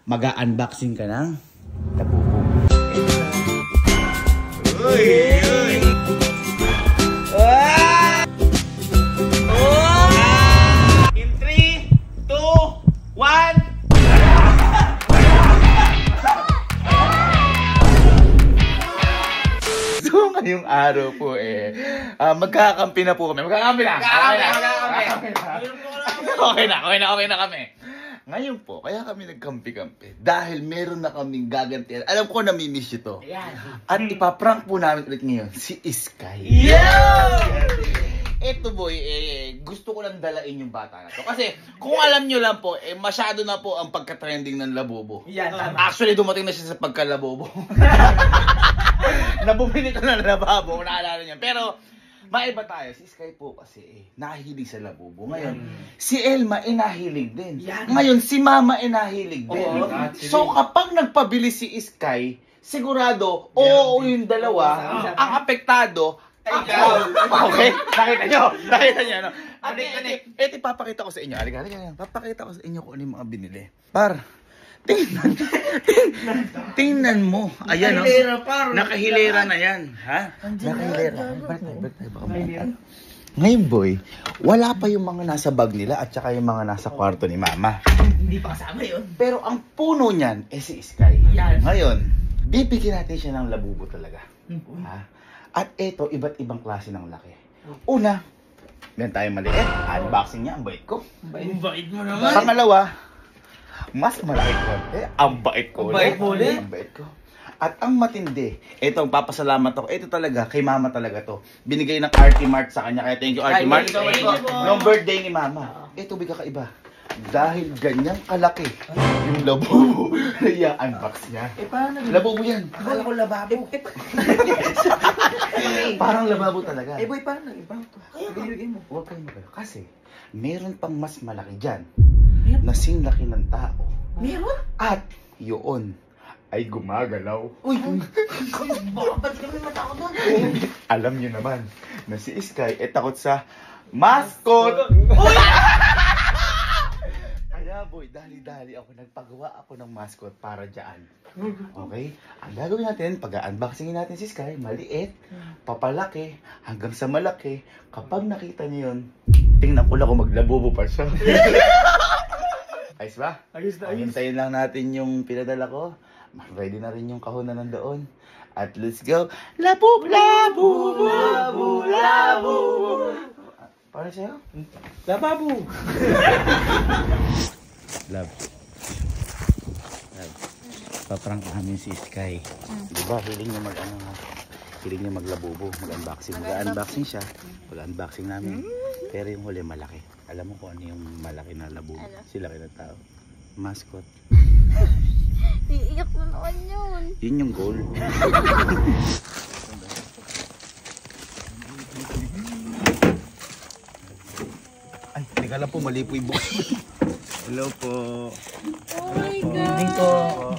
Mag-unboxing ka ng labubo. Uy! Uy! In 3, 2, 1. So ngayong araw po magkakampi na po kami. Magkakampi na kami. Ngayon po, kaya kami nagkampi-kampi dahil meron na kaming gagantihan. Alam ko namimiss ito. At ipaprank po namin ulit ngayon si Sky. Ito boy, gusto ko lang dalain yung bata na to. Kasi kung alam nyo lang po, masyado na po ang pagka-trending ng labubo. Actually, dumating na siya sa pagka-labubo. Nabumili ko na lababo, kung naalala niya. Pero maiba tayo, si Sky po kasi nahilig sa labubo. Ngayon, si Elma nahilig din. Ngayon, si Mama nahilig din. So kapag nagpabili si Sky, sigurado, yung dalawa, ang apektado, okay? Nakita nyo, no? Ito papakita ko sa inyo. Halika. Papakita ko sa inyo kung ano yung mga binili. Tingnan mo. Ayan, no? Nakahilera na yan. Ha? Nakahilera. Ngayon, boy, wala pa yung mga nasa bag nila at saka yung mga nasa kwarto ni Mama. Hindi pa kasama yun. Pero ang puno niyan, si Sky. Ngayon, bibigyan natin siya ng labubo talaga. Ha? At ito, iba't ibang klase ng laki. Una, meron tayong maliit. Unboxing niya, ang bait ko. Ang bait mo naman. Pangalawa, mas malaki ko. Ang bait ko. Ang bait ko. At ang matindi, ito, papasalamat ako. Ito talaga, kay Mama talaga to. Binigay ng RT Mart sa kanya. Kaya thank you, RT Mart. Nung birthday ni Mama. Ito, biga kaiba. Dahil ganyang kalaki yung labubo na i-unbox niya. Paano? Labubo yan. Akala ko lababo. Parang lababo talaga. Boy, paano? Ibang to. Bibigyan mo. Huwag kayo magano. Kasi, meron pang mas malaki dyan. Nasing laki ng tao. Meron? At, yun ay gumagalaw. Uy! Ba't kami matakot doon? Alam nyo naman na si Sky takot sa mascot. Uy! Kaya boy, dali-dali ako, nagpagawa ako ng mascot para dyan. Okay? Ang gagawin natin, pag-unboxingin natin si Sky, maliit, papalaki, hanggang sa malaki. Kapag nakita niyo yun, tingnan ko lang kung maglabubo pa siya. Ayos ba? Ayos na, ayos. Hintayin lang natin yung pinadala ko. Ready na rin yung kahon na nandoon. At let's go. Labub, labub, labub, labub. Para sa'yo? Lababo! Love. Paprank namin si Sky. Diba, hiling niya maglabubo, mag-unboxing. Mag-unboxing siya. Mag-unboxing namin. Pero yung huli malaki. Alam mo kung ano yung malaki na labubo? Sila laki ng tao. Mascot. Iiyak na naman yun. Yun yung goal. Ay, teka lang po, mali po yung box. Hello po. Oh my God.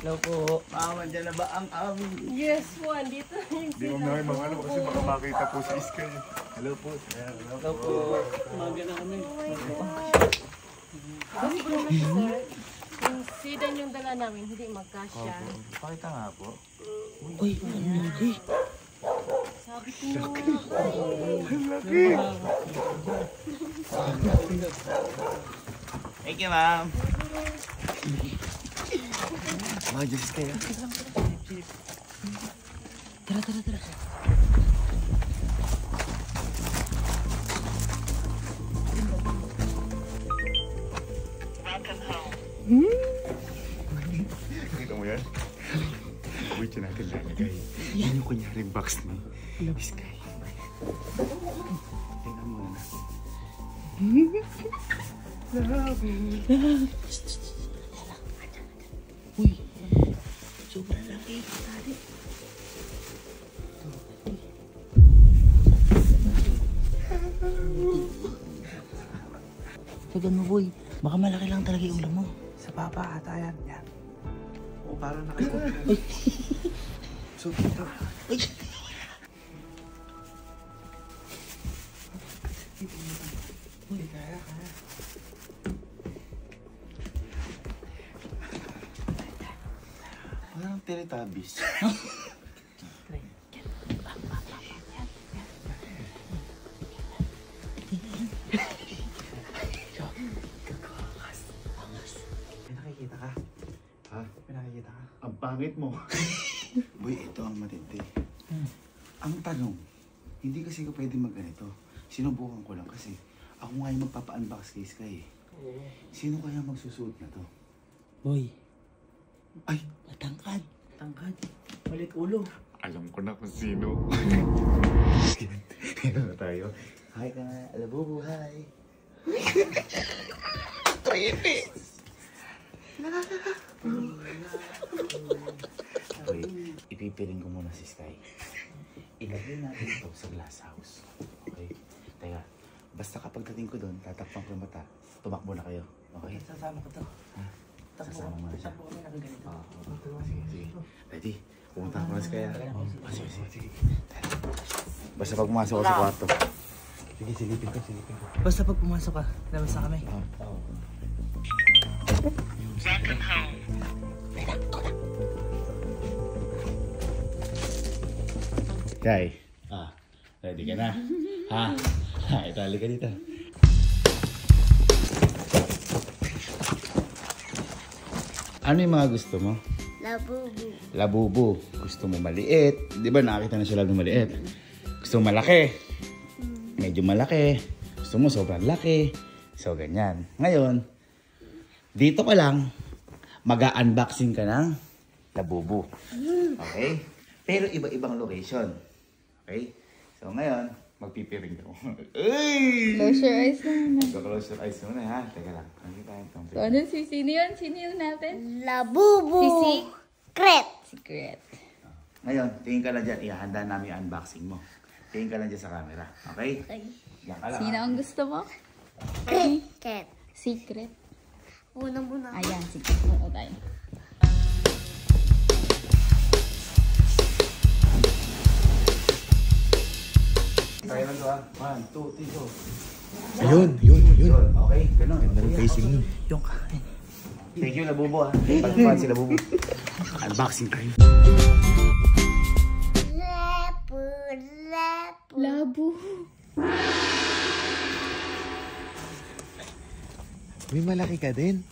Hello po. Mama, dyan na ba ang aming? Yes po, andito na yung Hindi ko na kayo mga kasi baka makita po si Sky. Hello po. Hello po. Umaga na kami. Kasi po naman sir, yung sedan yung dala namin, hindi magkasya. Pakita nga po. Uy, ang laki. Sabi ko nga. Thank you, ma'am. Mga Diyos kayo. Tara. Nakita mo yan? Wait, yun natin lalagay. Yan yung kunyaring box ni Sky. Tingnan mo na. Uy, sobrang laki. Tagan mo, boy. Baka malaki lang talaga yung ulam mo. Sa baba ata yan. Oo, parang nakikot. So, ito. Ay! Uy, kaya. Teletubbies. May nakikita ka? Ha? May nakikita ka? Ang pangit mo. Boy, ito ang matindi. Ang tanong, hindi kasi ko pwede magganito. Sinubukan ko lang kasi ako nga yung magpapa-unbox case ka eh. Sino kaya magsusuot na to? Boy, Ay! matangkad. Tangkad. Malit ulo. Alam ko na kung sino. Meron na tayo. Hi ka nga, alabubu, hi. Okay, ipipiling ko muna si Sky. Ilagay natin ito sa glass house. Okay? Teka, basta kapag dating ko doon, tatakpan ko yung mata. Tumakbo na kayo. Okay? Sasama ko to. Ha? Sasama mo na siya. Takbo kami nakaganito. Sige, sige. Ready? Pumunta ko na si Kaya. Sige, sige. Basta pag pumasok ko sa kwarto. Sige, silipin ko. Basta pag pumasok ka, labas na kami. Oo. Kay, ready ka na? Ha? Ito, halika dito. Ano yung mga gusto mo? Labubu. Labubu. Gusto mo maliit. Di ba nakakita na siya lang maliit? Gusto mo malaki. Medyo malaki. Gusto mo sobrang laki. So, ganyan. Ngayon, dito ka lang, mag-unboxing ka ng labubu. Okay? Pero iba-ibang location. Okay? So, ngayon, magpipiring ka mo. Uy! Close your eyes na. Close your eyes muna ha. Teka lang. Nakita itong So, ano si sino yun? Sino yun natin? Labubu. Si Secret. Secret. Ngayon, tingin ka lang dyan. Ihahanda namin yung unboxing mo. Tingin ka lang dyan sa camera. Okay? Yan ka lang. Sino ang gusto mo? Secret. Secret. Muna. Ayan, secret. Oo tayo. Tayo lang to ha. 1, 2, 3, go. Ayun. Yun. Okay, ganun. Ganda ng facing nun. Yung kain. Thank you, Labubo ha. Pagpapan si Labubo. Unboxing tayo. Labu. May malaki ka din.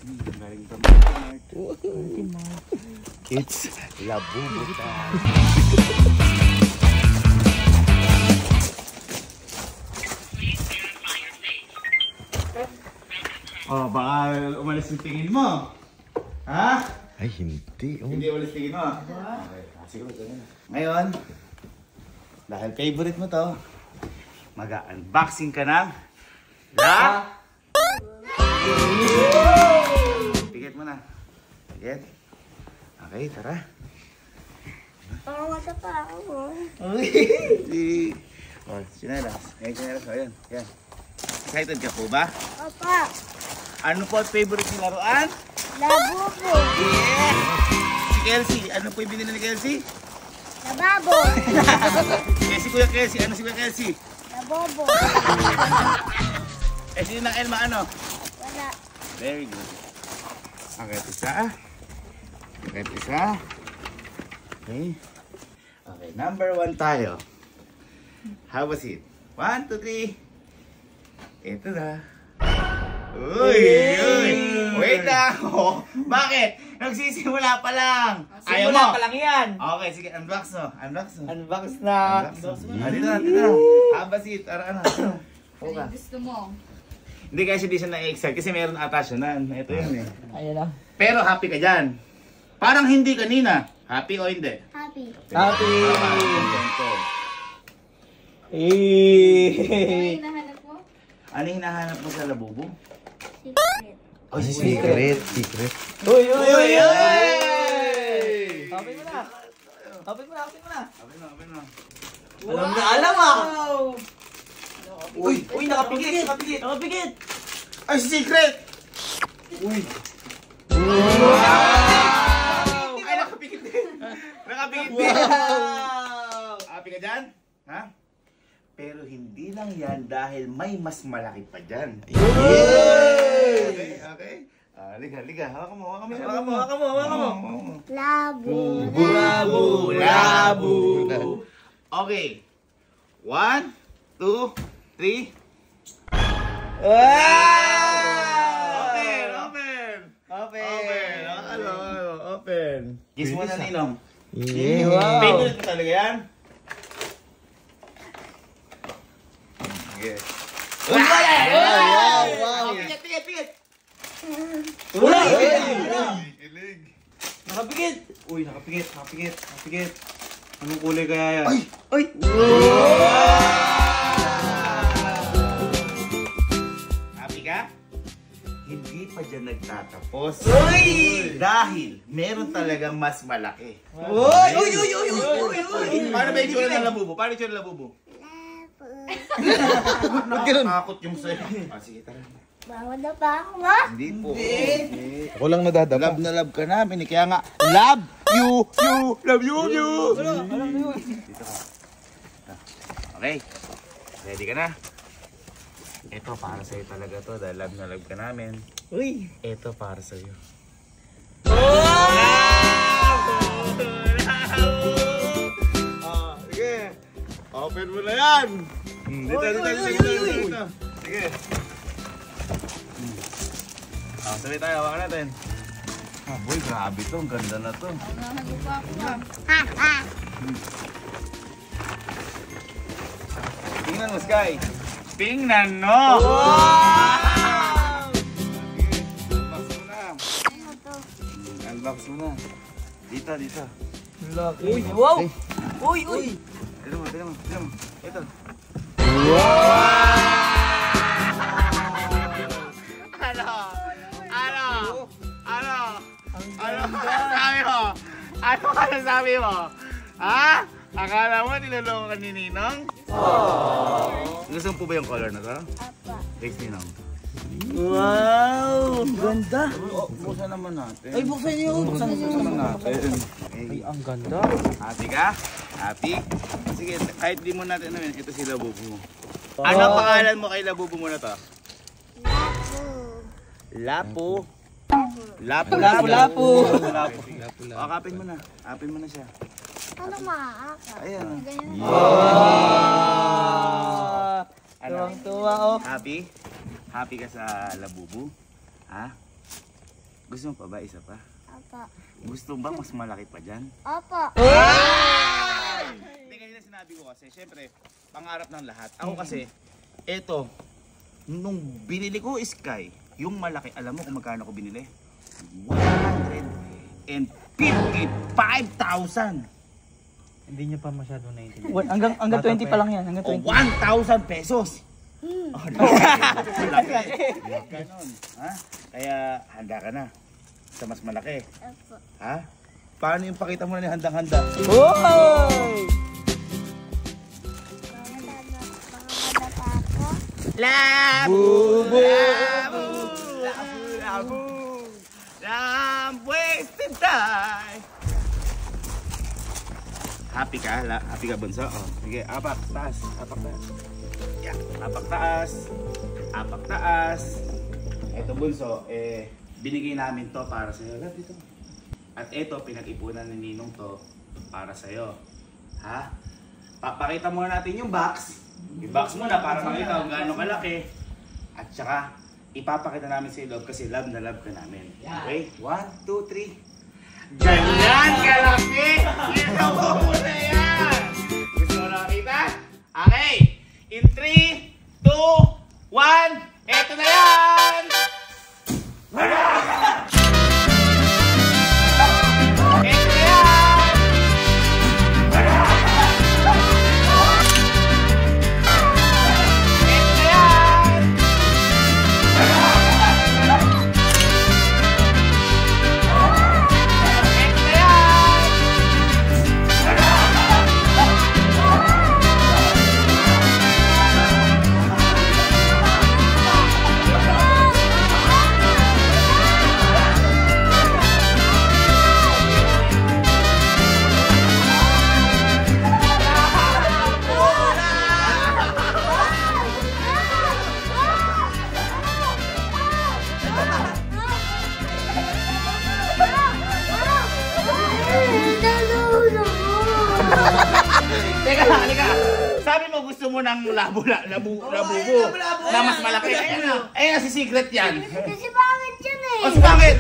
Galing pa Mark. It's Labubo time. Oh, baka umalis yung tingin mo. Ha? Ay, hindi. Oh. Hindi umalis tingin mo. Okay, siguro ganyan. Ngayon, dahil favorite mo to, mag-unboxing ka ng Pikit mo na. Pikit. Okay, tara. Mata pa ako. Oh, sinelas. Ngayon sinelas. O, yan. Yan. Excited ka po ba? Opa. Ano po ang favorite ni laruan? Labubu. Yeah! Si Kelsey. Ano po yung binili ni Kelsey? Lababo. Si Kuya Kelsey. Ano si Kuya Kelsey? Labobo. Si ng Elma ano? Wala. Very good. Okay, isa. Okay, isa. Okay. Okay, number 1 tayo. How was it? 1, 2, 3. Ito na. Uy! Wait lang! Oh, bakit? Nagsisimula pa lang! Ayaw mo! Simula pa lang yan! Okay, sige, unbox mo. Unbox mo. Unbox na! Dito na. How was it? Ano? Okay. Gusto mo? Hindi kasi di siya na-excite kasi meron ata siya na. Ito yun eh. Ayan na. Pero happy ka dyan. Parang hindi kanina. Happy o hindi? Happy. Happy! Ano hinahanap mo? Ano yung hinahanap mo sa labubo? Secret. Oh, Secret. Uy! Hey! Happy mo na! Happy mo na! Happy na. Alam na alam ah! Uy! Nakapigit! Ay, secret! Uy! Ay, nakapikit din. Happy ka dyan? Ha? Pero hindi lang yan dahil may mas malaki pa dyan. Okay. Liga. Hawakan mo. Labo. Labo. Okay. 1, 2, 3. Open. Kiss mo na, Ninong. Wow. Favorite mo talaga yan? Okay. Wow. Pikit. Kilig. Nakapikit. Uy, nakapikit. Anong kulay kaya yan? Ay. Happy ka? Hindi pa dyan nagtatapos. Uy! Dahil meron talagang mas malaki. Uy! Paano ba yung itsura ng labubo? Paano yung itsura ng labubo? Ba't ganun? Nakakakot yung sa'yo. Sige, tara. Bawa na pa ako, ma? Hindi po. Ako lang nadadapa. Love na love ka namin. Kaya nga, love you. Love you. Dito ka. Okay. Ready ka na? Ito para sa'yo talaga to. Dahil love na love ka namin. Uy! Ito para sa'yo. Sige. Open mo na yan. Dito. Sige. Sabay tayo. Hawakan natin. Boy, grabe to. Ang ganda na to. Tingnan mo, Sky. Tingnan mo! Unbox mo na. Unbox mo na. Dito. Uy! Wow! Uy! Tignan mo. Ito. Ano sabi mo? Ha? Akala mo niloloko ka ni Ninong? Gusto mo po ba yung color na to? Apa. Thanks, Ninong. Wow! Ganda! Buksan naman natin. Ay, buksan niyo! Buksan natin. Ay, ang ganda! Happy ka? Happy? Sige, kahit di mo natin namin, ito si Labubu mo. Ano pangalan mo kay Labubu mo na to? Lapu. Lapu. Lapu! Akapin mo na. Apin mo na siya. Ano maaka? Ayan. Ganyan. Tuwang-tuwa, oh. Happy? Happy ka sa Labubu? Ha? Gusto mo pa ba? Isa pa? Apa. Gusto mo ba mas malaki pa dyan? Apa. Hindi kanina sinabi ko kasi, syempre, pangarap ng lahat. Ako kasi, eto, nung binili ko Sky, yung malaki, alam mo kung magkano ko binili? 155,000! Hindi niya pa masyado naiintindihan. Hanggang 20 pa lang yan. Hanggang O 20. 1,000 pesos! Oh, laki. Ganon. Ha? Kaya handa ka na sa mas malaki. Apa. Ha? Paano yung pakita mo na ni handang-handa? Uy! Baka pa ako. Labu! Wasted time! Happy ka? Happy ka, bunso? Oh, sige, apak, taas. Yeah, apak, taas. Ito, bunso, binigay namin to para sa'yo. Love, dito. At ito, pinag-ipunan ni Ninong to para sa'yo. Ha? Papakita muna natin yung box. I-box mo na para makita kung gaano kalaki. At saka, ipapakita namin sa loob kasi love na love ka namin. Okay? 1, 2, 3. Ganyan kalaki! Ito mo na yan! Gusto mo na makita? Okay! In 3, 2, 1, eto na yan! Eto na yan! Eto na yan! o gusto mo ng labubo na mas malaki? Ayan na. Ayan na si Secret yan. Kasi bakit yan eh? O si Pangit!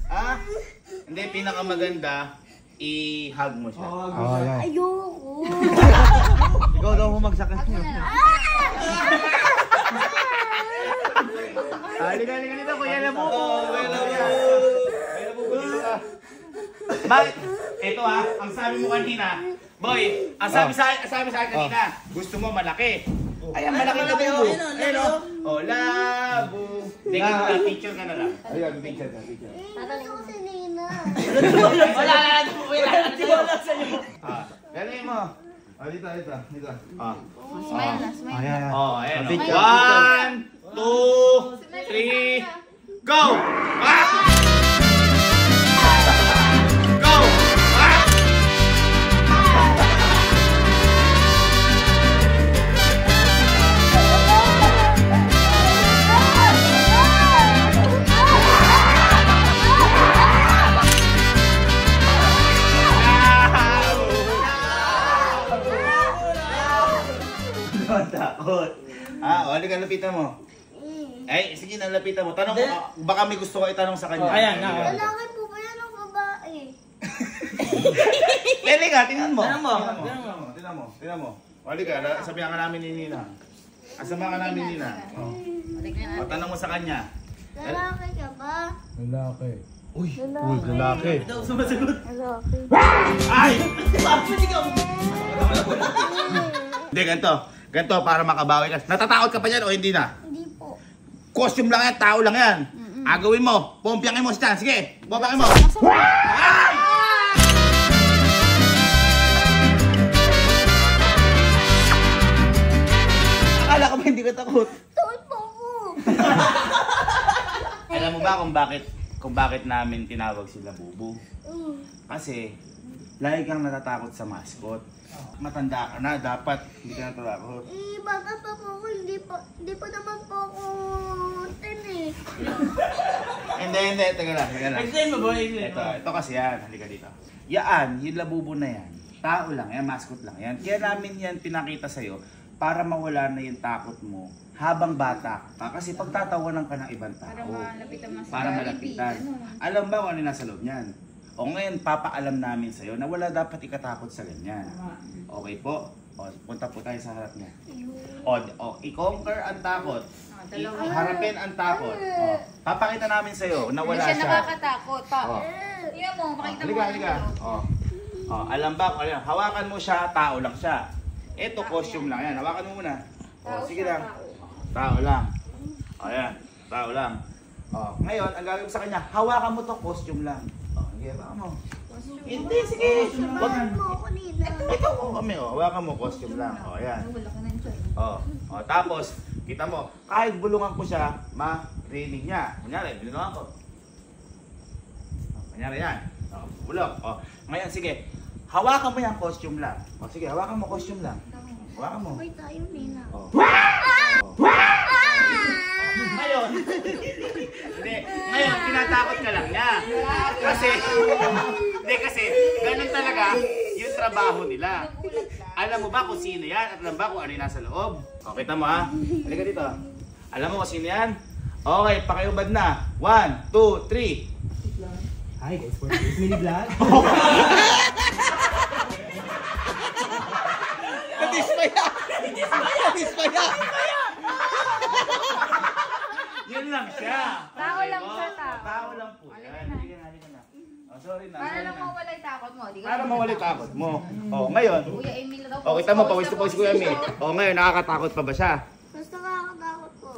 Ah? Hindi, pinakamaganda, i-hug mo siya. Ayoko. Ikaw daw humagsak ka niyo. Halika dito, Kuya Labubo. Kuya Labubo dito ka. Bakit? Ito ang sabi mo kanina, boy, ang sabi sa akin kanina, gusto mo malaki. Ayan, malaki na tayo. Ayun o. O, labo. Hindi ka na, picture ka na lang. Ayun, picture ka. Tatanong ko si Nina. Wala na sa'yo. Galing mo. Dito. Smile na, smile na. Ayan. 1, 2, 3, go! Go! Takot. Halika, lapitan mo. Ay, sige, nalapitan mo. Tanong mo, baka may gusto ko itanong sa kanya. Ayan, Lalaki po ba yan o babae? Pwede ka, tingnan mo. Tingnan mo. Tingnan mo. Halika, sabihan ka namin ni Nina. Sabihan ka namin ni Nina. O, tanong mo sa kanya. Lalaki ka ba? Lalaki. Uy, Lalaki. lalaki. Ay! Hindi, ganito. Ganito, para makabawi ka. Natatakot ka pa dyan o hindi na? Hindi po. Costume lang yan, tao lang yan. Agawin mo, pumpyangin mo siya. Sige, pumpyangin mo. Ay! Akala ko ba hindi ka takot? Takot po ako. Alam mo ba kung bakit namin tinawag sila Bubu? Kasi, lagi kang natatakot sa mascot. Matanda ka na, dapat hindi ka natatakot. Baka pa po ako, hindi pa naman po ako 10 eh. Hindi, teka lang. Explain mo, boy. Ito kasi yan, halika dito. Yan, yung Labubo na yan, tao lang yan, mascot lang yan. Kaya namin yan pinakita sa'yo para mawala na yung takot mo habang bata ka. Kasi pagtatawanan ka ng ibang tao. Para malapitan. Alam ba kung ano nasa loob niyan? O ngayon, papaalam namin sa'yo na wala dapat ikatakot sa ganyan. Okay po? O, punta po tayo sa harap niya. O, i-conquer ang takot. Harapin ang takot. O, papakita namin sa'yo na wala siya. Hindi siya nakakatakot. O. Tingnan mo, makita mo. Halika. O, alam ba kung ano? Hawakan mo siya, tao lang siya. Ito, costume lang yan. Hawakan mo muna. O, sige lang. Tao lang. O, yan. Tao lang. O, ngayon, ang gagawin ko sa kanya, hawakan mo to, costume lang. O, sige, hawakan mo. Hindi, sige. Samahan mo ako nila. Ito, kami, o. Hawakan mo, costume lang. O, yan. O, tapos, kita mo, kahit bulungan ko siya, marinig niya. Kunyari, binulungan ko. O, kunyari yan. O, bulok. O, ngayon, sige. Hawakan mo yung costume lang. O, sige, hawakan mo costume lang. Hawakan mo. Sabay tayo nila. O. Ngayon, hindi. Ngayon, tinatakot ka lang niya. Kasi, ganun talaga yung trabaho nila. Alam mo ba kung sino yan? At alam ba kung ano yung nasa loob? O, kita mo ha? Halika dito. Alam mo kung sino yan? Okay, pakiubad na. 1, 2, 3. Hi guys, for this mini vlog. Nadismaya! Yun lang siya. Tao lang siya, tao. Tao lang po. Halika na. Oh, sorry na. Para lang mawala yung takot mo. Di ka Para mawala yung takot mo. Oh, ngayon. Kuya Emil na daw. Oh, kita mo, pawis na pawis Kuya Emil. Oh, ngayon, nakakatakot pa ba siya? Mas nakakatakot po.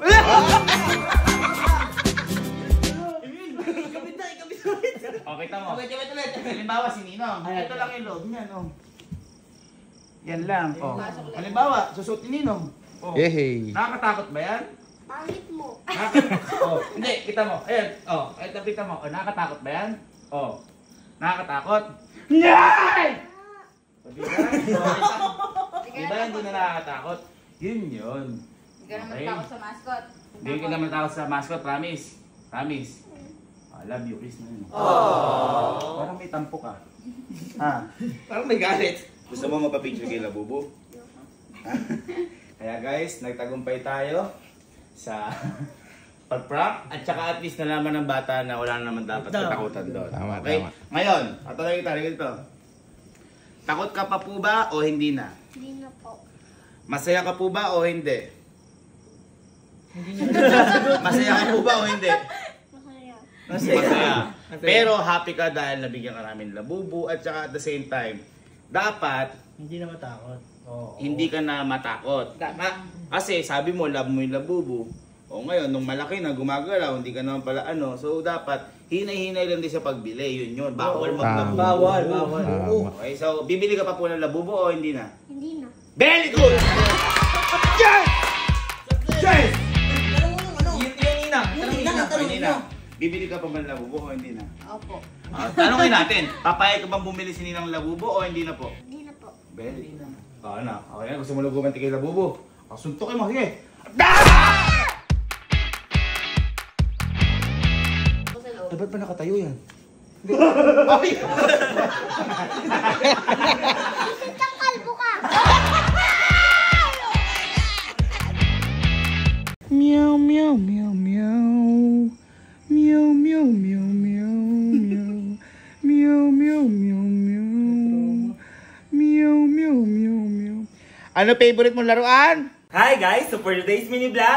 Oh, kita mo. Halimbawa si Ninong. Ito lang yung loob niya, no? Yan lang. Oh. Halimbawa, susot ni Ninong. Oh. Nakakatakot ba yan? Pangit mo. Oh, hindi, kita mo. Ayan. Oh, ito kita mo. Oh, nakakatakot ba yan? Oh. Nakakatakot? Yay! Diba hindi na nakakatakot? Yun. Hindi ka naman takot sa mascot. Hindi ka naman takot sa mascot, promise. Promise. I love you, please na yun. Parang may tampo ka. Ha? Parang may galit. Gusto mo mapapicture kay Labubo? Ha? Kaya guys, nagtagumpay tayo sa pag-prank at saka at least nalaman ng bata na wala naman dapat katakutan doon. Tama, Okay? tama. Ngayon, tatanungin tayo dito. Takot ka pa po ba o hindi na? Hindi na po. Masaya ka po ba o hindi? Masaya ka po ba o hindi? Masaya. Masaya. Pero happy ka dahil nabigyan ka namin Labubo at saka at the same time, dapat Hindi na matakot. Oo. hindi ka na matakot. Kasi sabi mo, love mo yung Labubo. O ngayon, nung malaki na gumagalaw, hindi ka naman pala ano. So dapat, hinay-hinay lang din sa pagbili. Yun. Bawal mag-Labubo. Bawal. Okay, so bibili ka pa po ng Labubo o hindi na? Hindi na. Very good! Yes! Yes! Hindi na. Bibili ka pa ba ng Labubo o hindi na? Opo. Tanongin natin, papayag ka bang bumili si Ninang Labubo o hindi na po? Hindi na po. Very good. Oo na. Okay na, gusto mo luguban kay Labubo. Suntukin mo, sige. Dapat ba nakatayo yan? Isang kalbo ka! Meow, meow, meow, meow. Meow, meow, meow, meow, meow. Meow, meow, meow, meow. Meow, meow, meow, meow. Ano favorite mong laruan? Hi guys! So for today's mini vlog,